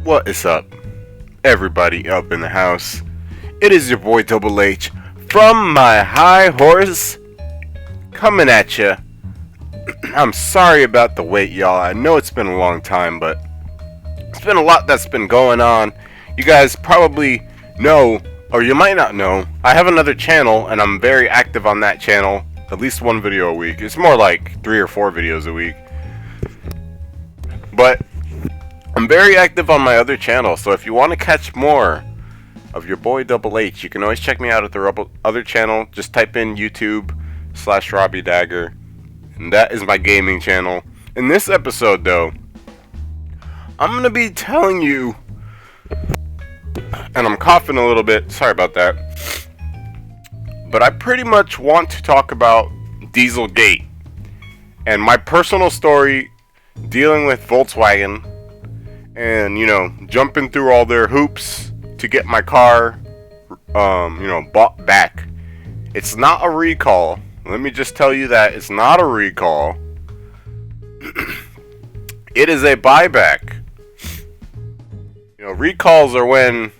What is up, everybody up in the house? It is your boy Double H from my high horse coming at ya. I'm sorry about the wait, y'all. I know it's been a long time, but it's been a lot that's been going on. You guys probably know, or you might not know, I have another channel, and I'm very active on that channel. At least one video a week. It's more like 3 or 4 videos a week. But I'm very active on my other channel, so if you want to catch more of your boy Double H, you can always check me out at the other channel. Just type in YouTube/Robbie Dagger, and that is my gaming channel. In this episode, though, I'm going to be telling you, and I'm coughing a little bit, sorry about that, but I pretty much want to talk about Dieselgate and my personal story dealing with Volkswagen. And, jumping through all their hoops to get my car, bought back. It's not a recall. Let me just tell you that. It's not a recall. It is a buyback. Recalls are when,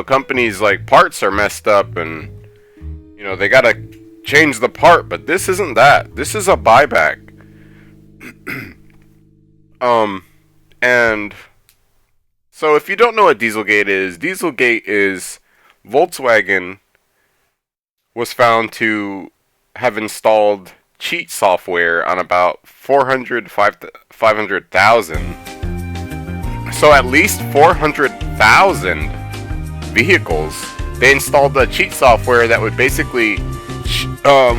companies like parts are messed up and, they gotta change the part. But this isn't that. This is a buyback. And so if you don't know what Dieselgate is Volkswagen was found to have installed cheat software on about 500,000. So at least 400,000 vehicles. They installed the cheat software that would basically,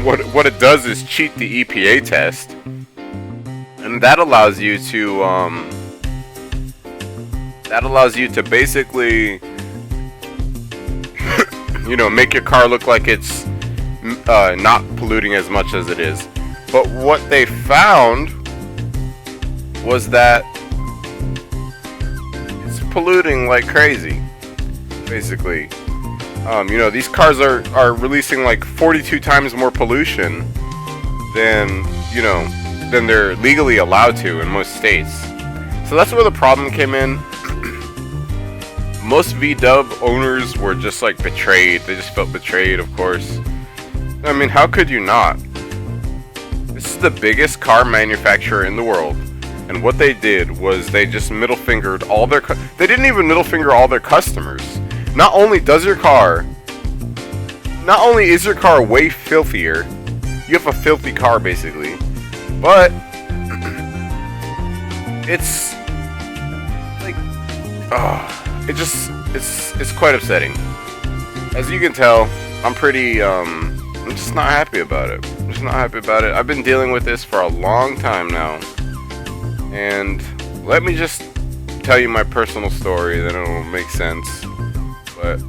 what it does is cheat the EPA test. And that allows you to basically make your car look like it's not polluting as much as it is. But what they found was that it's polluting like crazy, basically. These cars are releasing like 42 times more pollution than they're legally allowed to in most states. So that's where the problem came in. Most VW owners were just like betrayed. They just felt betrayed, of course. I mean, how could you not? This is the biggest car manufacturer in the world. And what they did was they just middle fingered all their they didn't even middle finger all their customers. Not only is your car way filthier, you have a filthy car basically, but it's like, it's quite upsetting. As you can tell, I'm just not happy about it. I've been dealing with this for a long time now. And let me just tell you my personal story, then it'll make sense. But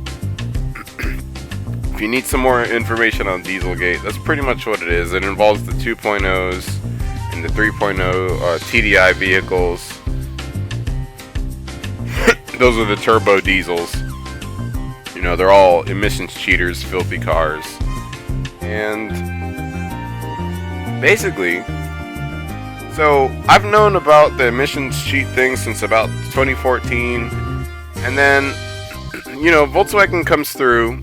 if you need some more information on Dieselgate, that's pretty much what it is. It involves the 2.0s and the 3.0 TDI vehicles. Those are the turbo diesels. They're all emissions cheaters, filthy cars. And basically, so I've known about the emissions cheat thing since about 2014. And then, Volkswagen comes through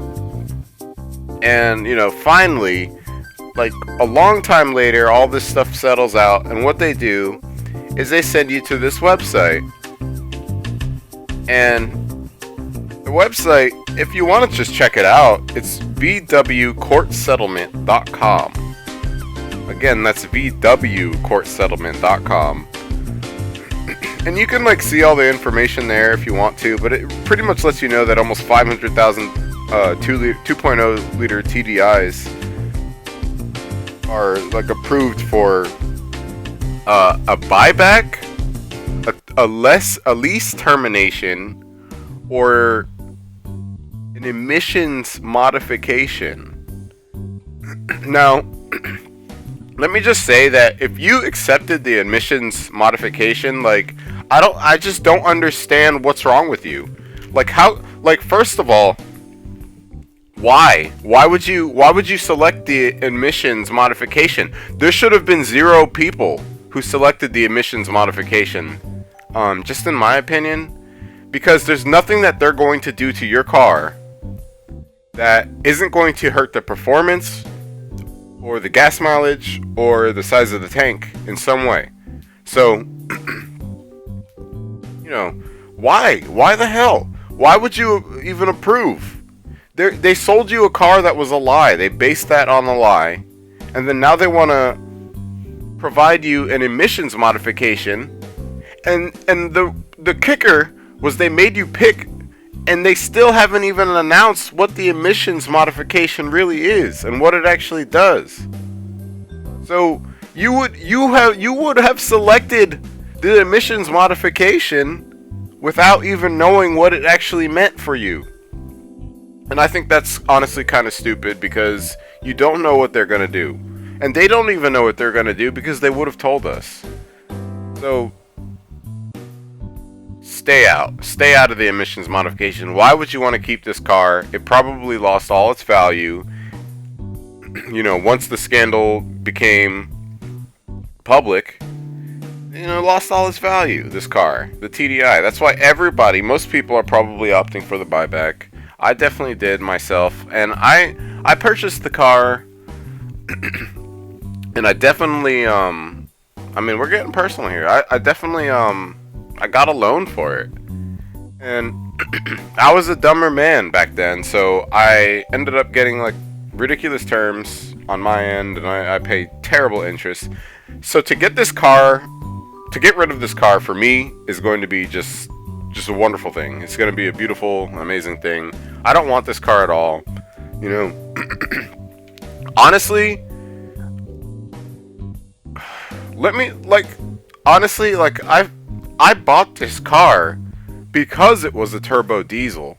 and, finally, like a long time later, all this stuff settles out. And what they do is they send you to this website. And the website, if you want to just check it out, it's vwcourtsettlement.com. Again, that's vwcourtsettlement.com. And you can see all the information there if you want to, but it pretty much lets you know that almost 500,000 2.0 liter TDIs are approved for a buyback, a lease termination, or an emissions modification. Now, let me just say that if you accepted the emissions modification, I just don't understand what's wrong with you. First of all, why? Why would you select the emissions modification? There should have been 0 people who selected the emissions modification. just in my opinion, because there's nothing that they're going to do to your car that isn't going to hurt the performance or the gas mileage or the size of the tank in some way. So, why? Why the hell? Why would you even approve? They sold you a car that was a lie. They based that on a lie. And then now they want to provide you an emissions modification. And the kicker was they made you pick, and they still haven't even announced what the emissions modification really is and what it actually does. So you would have selected the emissions modification without even knowing what it actually meant for you. And I think that's honestly kind of stupid, because you don't know what they're going to do. And they don't even know what they're going to do because they would have told us. So stay out of the emissions modification. Why would you want to keep this car? It probably lost all its value. Once the scandal became public, lost all its value, this car, the TDI. That's why most people are probably opting for the buyback. I definitely did myself, and I purchased the car, and I definitely, we're getting personal here. I definitely, I got a loan for it, and I was a dumber man back then, so I ended up getting, ridiculous terms on my end, and I paid terrible interest. So to get rid of this car for me is going to be just a wonderful thing. It's going to be a beautiful, amazing thing. I don't want this car at all. Honestly, I bought this car because it was a turbo diesel.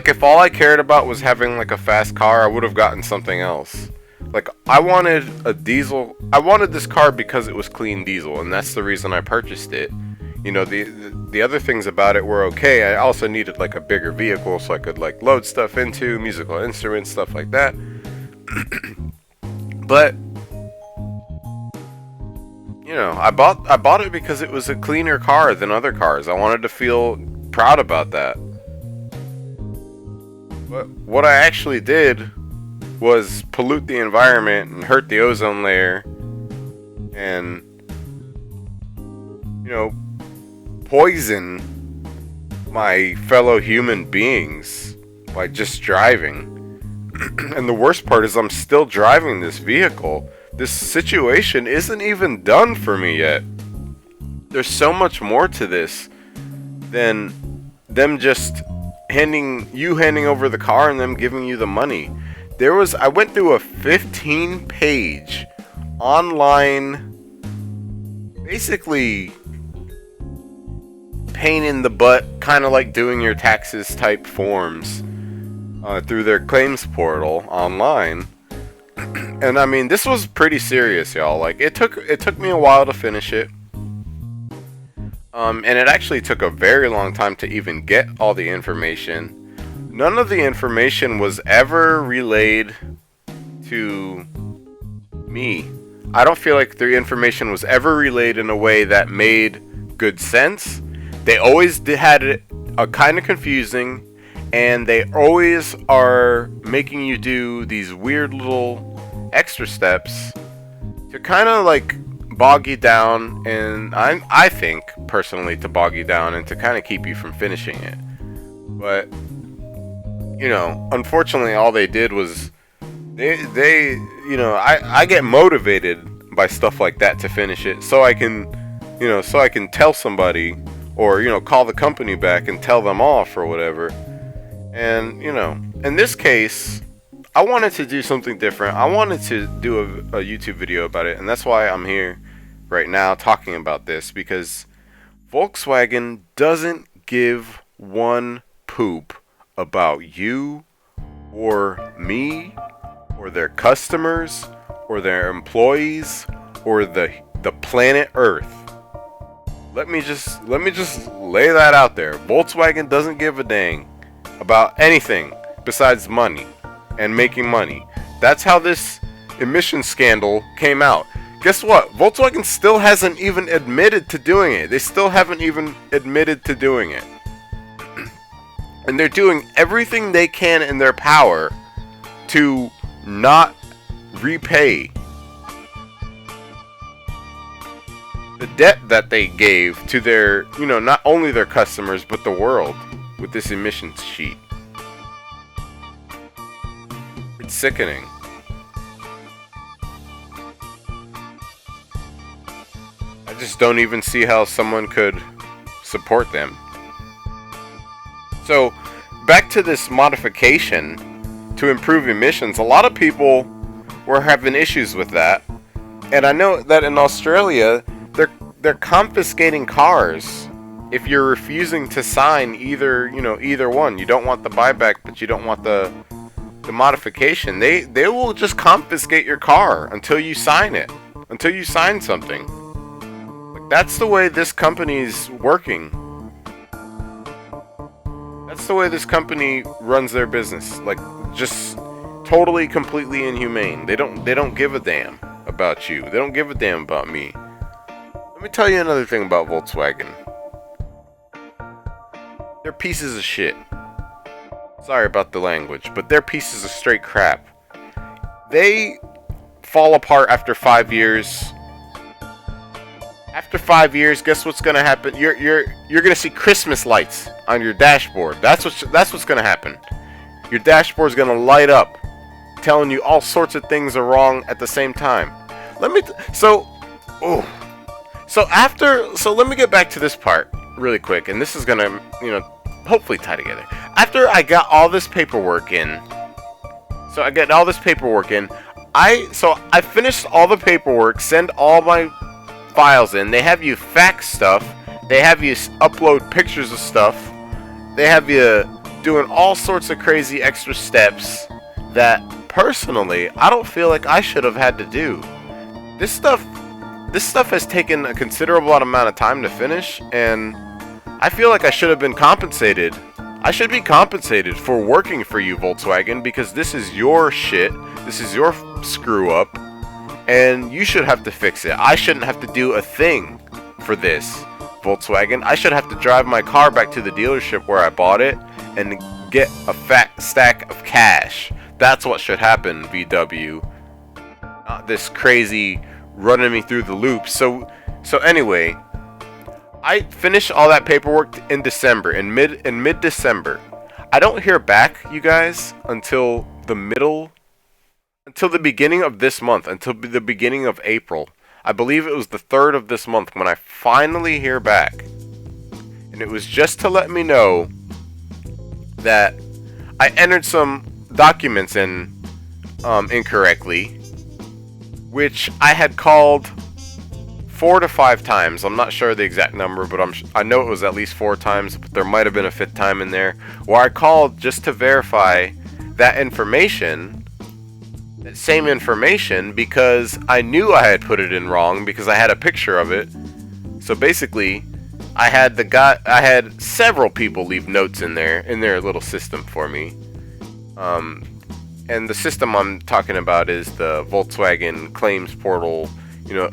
If all I cared about was having a fast car, I would have gotten something else. I wanted a diesel. I wanted this car because it was clean diesel, and that's the reason I purchased it. The other things about it were okay. I also needed a bigger vehicle so I could load stuff into, musical instruments, stuff like that. But I bought it because it was a cleaner car than other cars. I wanted to feel proud about that. But what I actually did was pollute the environment and hurt the ozone layer, and poison my fellow human beings by just driving. And the worst part is I'm still driving this vehicle. This situation isn't even done for me yet. There's so much more to this than them just handing over the car and them giving you the money. I went through a 15-page online, basically pain in the butt, kind of like doing your taxes type forms through their claims portal online. And this was pretty serious, y'all. It took me a while to finish it. And it actually took a very long time to even get all the information. None of the information was ever relayed to me. I don't feel like the information was ever relayed in a way that made good sense. They always had it kind of confusing, and they always are making you do these weird little extra steps to kind of bog you down, and I think personally to bog you down and to kind of keep you from finishing it. But unfortunately, all they did was I get motivated by stuff like that to finish it, so I can tell somebody, or call the company back and tell them off or whatever. And in this case, I wanted to do something different. I wanted to do a YouTube video about it, and that's why I'm here right now talking about this, because Volkswagen doesn't give one poop about you or me or their customers or their employees or the planet Earth. Let me just lay that out there. Volkswagen doesn't give a dang about anything besides money and making money. That's how this emission scandal came out. guess what? Volkswagen still hasn't even admitted to doing it. They still haven't even admitted to doing it. And they're doing everything they can in their power to not repay the debt that they gave to their, not only their customers, but the world with this emissions sheet. It's sickening. I just don't even see how someone could support them. So, back to this modification to improve emissions. A lot of people were having issues with that. And I know that in Australia, they're confiscating cars if you're refusing to sign either one. You don't want the buyback, but you don't want the modification. They will just confiscate your car until you sign it. Until you sign something. Like, that's the way this company's working. That's the way this company runs their business. Like, just totally, completely inhumane. They don't give a damn about you. They don't give a damn about me. Let me tell you another thing about Volkswagen. They're pieces of shit. Sorry about the language, but they're pieces of straight crap. They fall apart after 5 years. After 5 years, guess what's gonna happen? You're gonna see Christmas lights on your dashboard. That's what's gonna happen. Your dashboard's gonna light up, telling you all sorts of things are wrong at the same time. Let me get back to this part really quick, and this is gonna hopefully tie together. After I got all this paperwork in, I finished all the paperwork, send all my files in. They have you fax stuff. They have you upload pictures of stuff. They have you doing all sorts of crazy extra steps that personally I don't feel like I should have had to do. This stuff has taken a considerable amount of time to finish, and I feel like I should have been compensated. I should be compensated for working for you, Volkswagen, because this is your shit. This is your screw up. And you should have to fix it. I shouldn't have to do a thing for this, Volkswagen. I should have to drive my car back to the dealership where I bought it and get a fat stack of cash. That's what should happen, VW. Not this crazy running me through the loops. So anyway, I finished all that paperwork in December, in mid-December. I don't hear back, you guys, until the beginning of this month, until the beginning of April. I believe it was the 3rd of this month when I finally hear back. And it was just to let me know that I entered some documents in incorrectly, which I had called 4 to 5 times. I'm not sure the exact number, but I know it was at least 4 times, but there might have been a 5th time in there, where I called just to verify that information. Same information, because I knew I had put it in wrong because I had a picture of it. So basically, I had several people leave notes in their little system for me. And the system I'm talking about is the Volkswagen Claims Portal,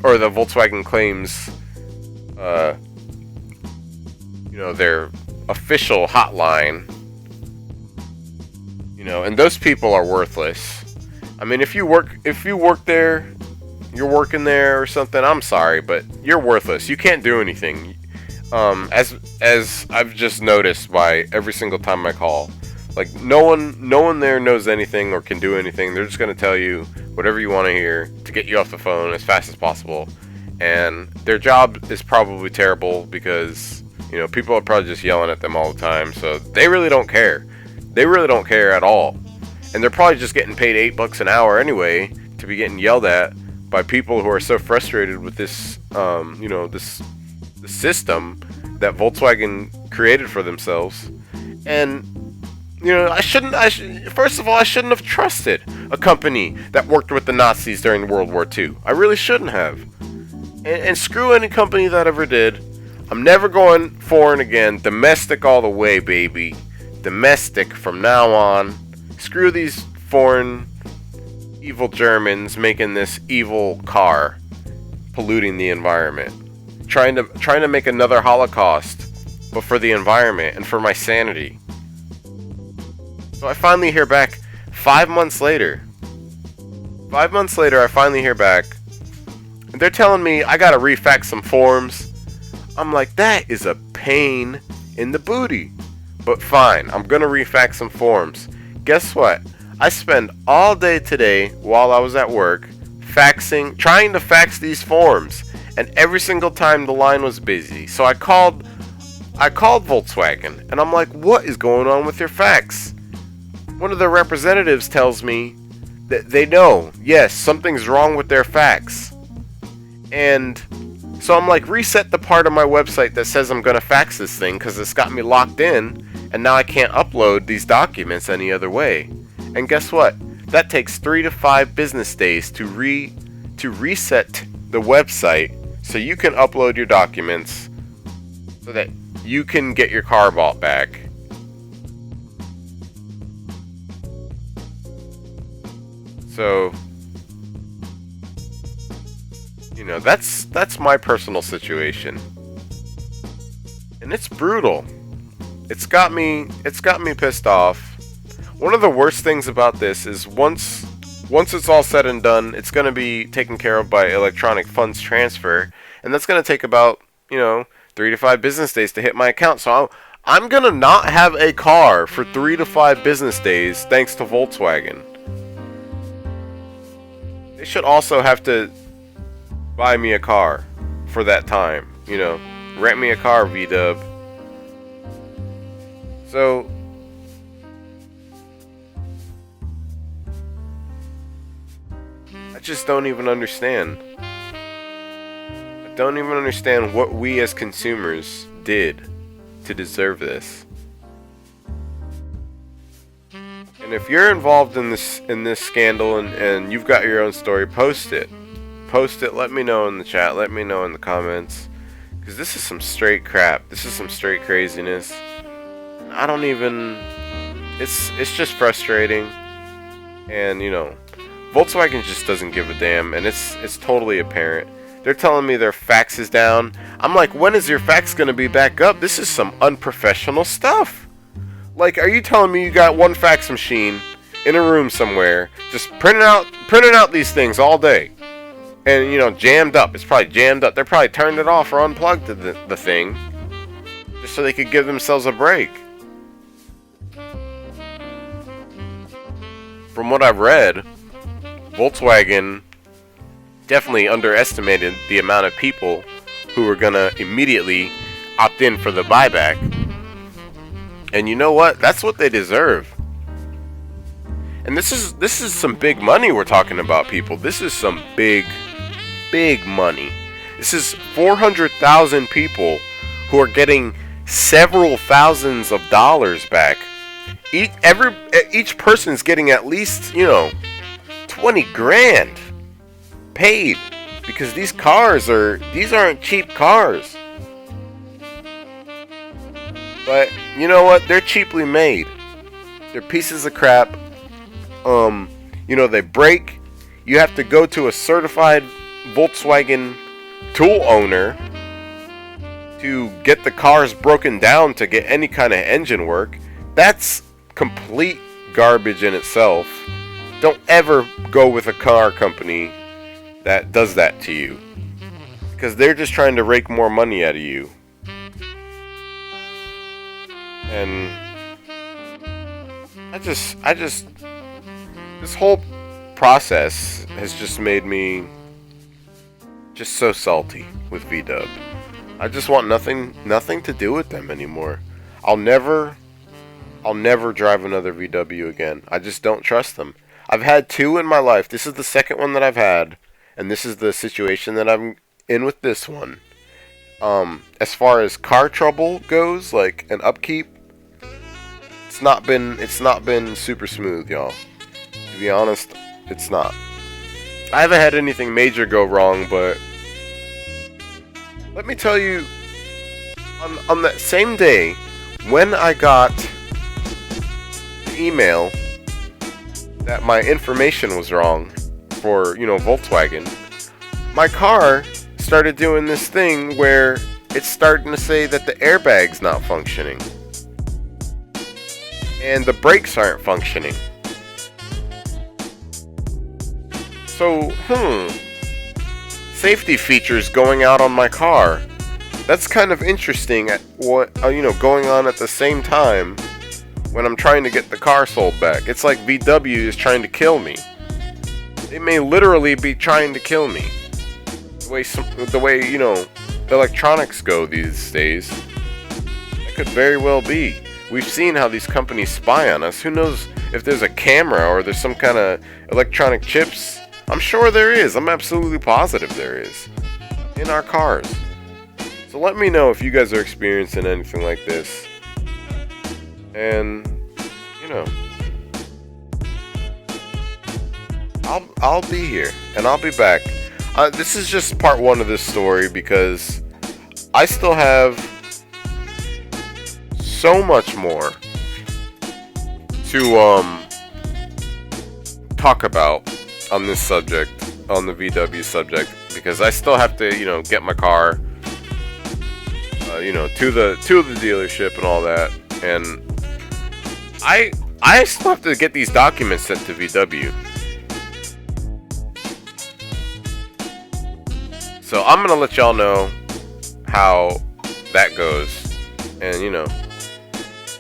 or the Volkswagen Claims, their official hotline. And those people are worthless. I mean, if you work there, you're working there or something, I'm sorry, but you're worthless. You can't do anything. As I've just noticed by every single time I call, like no one there knows anything or can do anything. They're just gonna tell you whatever you want to hear to get you off the phone as fast as possible. And their job is probably terrible because people are probably just yelling at them all the time. So they really don't care. They really don't care at all. And they're probably just getting paid $8 an hour anyway to be getting yelled at by people who are so frustrated with this, this system that Volkswagen created for themselves. And first of all, I shouldn't have trusted a company that worked with the Nazis during World War II. I really shouldn't have. And screw any company that ever did. I'm never going foreign again. Domestic all the way, baby. Domestic from now on. Screw these foreign evil Germans making this evil car. polluting the environment, trying to make another Holocaust, but for the environment and for my sanity. So I finally hear back 5 months later. 5 months later, I finally hear back, and they're telling me I gotta refax some forms. I'm like, that is a pain in the booty. But fine, I'm gonna refax some forms. Guess what? I spent all day today while I was at work trying to fax these forms, and every single time the line was busy. So I called Volkswagen, and I'm like, what is going on with your fax? One of the representatives tells me that they know, yes, something's wrong with their fax. And so I'm like, reset the part of my website that says I'm gonna fax this thing, because it's got me locked in, and now I can't upload these documents any other way. And guess what? That takes 3 to 5 business days to reset the website so you can upload your documents so that you can get your car bought back. So, you know, that's my personal situation. And it's brutal. It's got me pissed off. One of the worst things about this is once it's all said and done, it's going to be taken care of by electronic funds transfer, and that's going to take about, 3 to 5 business days to hit my account. So I'm going to not have a car for 3 to 5 business days thanks to Volkswagen. They should also have to buy me a car for that time, rent me a car, VW. So I just don't even understand. I don't even understand what we as consumers did to deserve this. And if you're involved in this scandal and you've got your own story, post it. Let me know in the chat. Let me know in the comments. Because this is some straight crap. This is some straight craziness. I don't even... It's just frustrating. And, Volkswagen just doesn't give a damn. And it's totally apparent. They're telling me their fax is down. I'm like, when is your fax going to be back up? This is some unprofessional stuff. Like, are you telling me you got one fax machine in a room somewhere, just printing out these things all day, and jammed up? It's probably jammed up. They're probably turned it off or unplugged the thing, just so they could give themselves a break. From what I've read, Volkswagen definitely underestimated the amount of people who were gonna immediately opt in for the buyback. And you know what? That's what they deserve. And this is some big money we're talking about, people. This is some big money. This is 400,000 people who are getting several thousands of dollars back. Each person's getting at least, 20 grand paid, because these aren't cheap cars. But you know what? They're cheaply made. They're pieces of crap. They break. You have to go to a certified Volkswagen tool owner to get the cars broken down to get any kind of engine work. That's complete garbage in itself. Don't ever go with a car company that does that to you, because they're just trying to rake more money out of you. And I just this whole process has just made me just so salty with VW. I just want nothing to do with them anymore. I'll never drive another VW again. I just don't trust them. I've had 2 in my life. This is the second one that I've had, and this is the situation that I'm in with this one. As far as car trouble goes, like an upkeep, it's not been super smooth, y'all. To be honest, it's not. I haven't had anything major go wrong, but let me tell you, on that same day when I got the email that my information was wrong for, Volkswagen, my car started doing this thing where it's starting to say that the airbag's not functioning. And the brakes aren't functioning. So, safety features going out on my car. That's kind of interesting at what, going on at the same time when I'm trying to get the car sold back. It's like VW is trying to kill me. They may literally be trying to kill me. The way the electronics go these days. It could very well be. We've seen how these companies spy on us. Who knows if there's a camera or there's some kind of electronic chips. I'm sure there is. I'm absolutely positive there is. In our cars. So let me know if you guys are experiencing anything like this. And, I'll be here. And I'll be back. This is just part 1 of this story because I still have so much more to talk about on this subject, on the VW subject, because I still have to, get my car, to the dealership and all that, and I still have to get these documents sent to VW. So I'm gonna let y'all know how that goes, and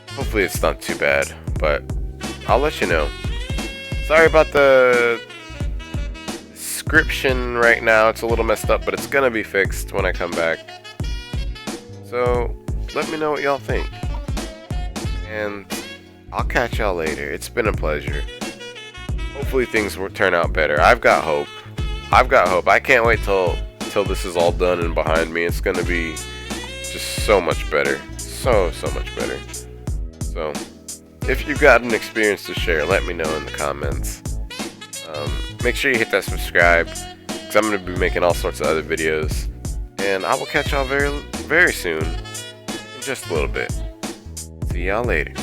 hopefully it's not too bad, but I'll let you know. Sorry about the description right now, it's a little messed up, but it's gonna be fixed when I come back. So let me know what y'all think, and I'll catch y'all later. It's been a pleasure. Hopefully things will turn out better. I've got hope. I can't wait till this is all done and behind me. It's gonna be just so much better. So much better. So if you've got an experience to share, let me know in the comments. Make sure you hit that subscribe, because I'm going to be making all sorts of other videos. And I will catch y'all very, very soon, in just a little bit. See y'all later.